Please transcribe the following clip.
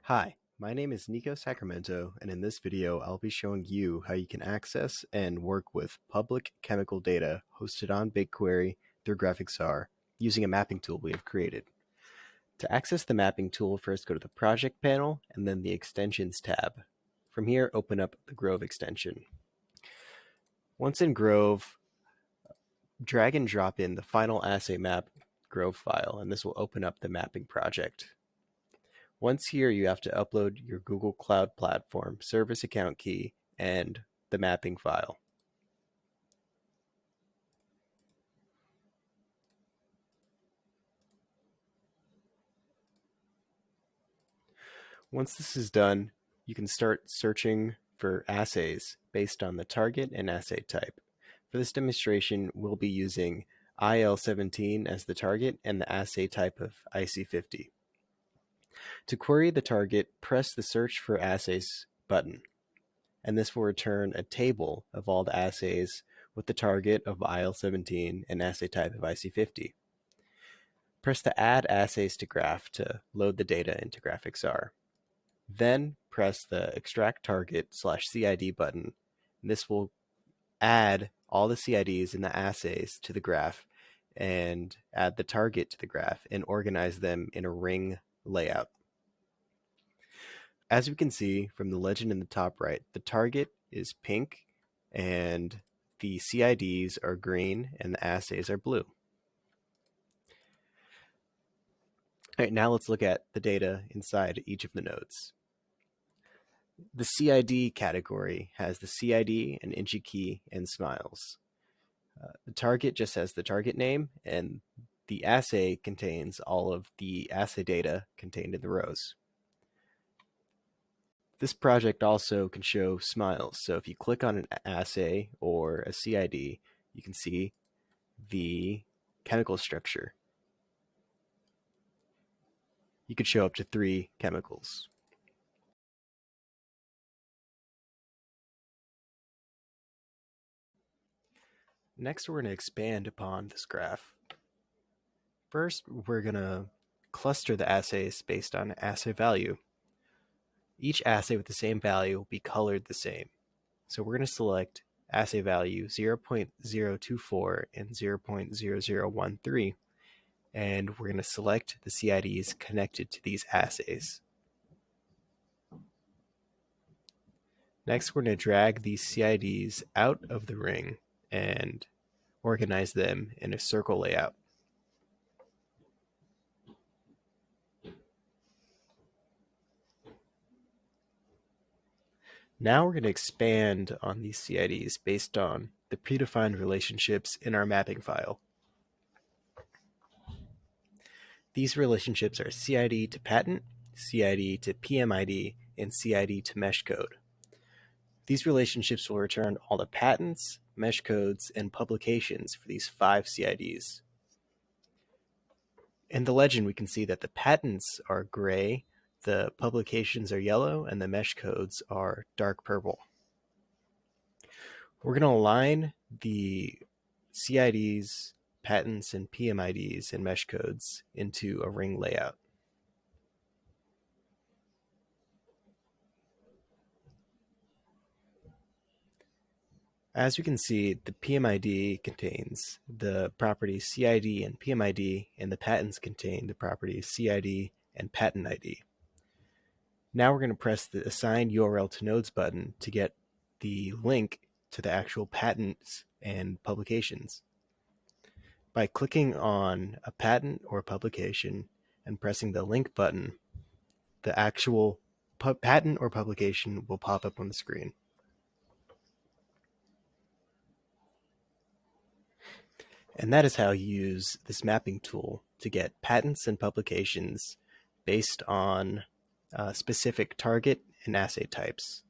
Hi, my name is Nico Sacramento, and in this video I'll be showing you how you can access and work with public chemical data hosted on BigQuery through GraphicsR using a mapping tool we have created. To access the mapping tool, first go to the Project panel and then the Extensions tab. From here, open up the Grove extension. Once in Grove, drag and drop in the final assay map Grove file, and this will open up the mapping project. Once here, you have to upload your Google Cloud Platform service account key and the mapping file. Once this is done, you can start searching for assays based on the target and assay type. For this demonstration, we'll be using IL-17 as the target and the assay type of IC50. To query the target, press the Search for Assays button, and this will return a table of all the assays with the target of IL-17 and assay type of IC50. Press the Add Assays to Graph to load the data into GraphicsR. Then press the Extract Target /CID button, and this will add all the CIDs and the assays to the graph and add the target to the graph and organize them in a ring layout. As we can see from the legend in the top right, the target is pink and the CIDs are green and the assays are blue. All right, now let's look at the data inside each of the nodes. The CID category has the CID, an Inchi key, and smiles. The target just has the target name, and the assay contains all of the assay data contained in the rows. This project also can show smiles, so if you click on an assay or a CID, you can see the chemical structure. You could show up to 3 chemicals. Next, we're going to expand upon this graph. First, we're going to cluster the assays based on assay value. Each assay with the same value will be colored the same. So we're going to select assay value 0.024 and 0.0013, and we're going to select the CIDs connected to these assays. Next, we're going to drag these CIDs out of the ring and organize them in a circle layout. Now we're going to expand on these CIDs based on the predefined relationships in our mapping file. These relationships are CID to patent, CID to PMID, and CID to mesh code. These relationships will return all the patents, mesh codes, and publications for these 5 CIDs. In the legend, we can see that the patents are gray, the publications are yellow, and the mesh codes are dark purple. We're going to align the CIDs, patents, and PMIDs and mesh codes into a ring layout. As we can see, the PMID contains the properties CID and PMID, and the patents contain the properties CID and patent ID. Now we're going to press the Assign URL to Nodes button to get the link to the actual patents and publications. By clicking on a patent or publication and pressing the link button, the actual patent or publication will pop up on the screen. And that is how you use this mapping tool to get patents and publications based on specific target and assay types.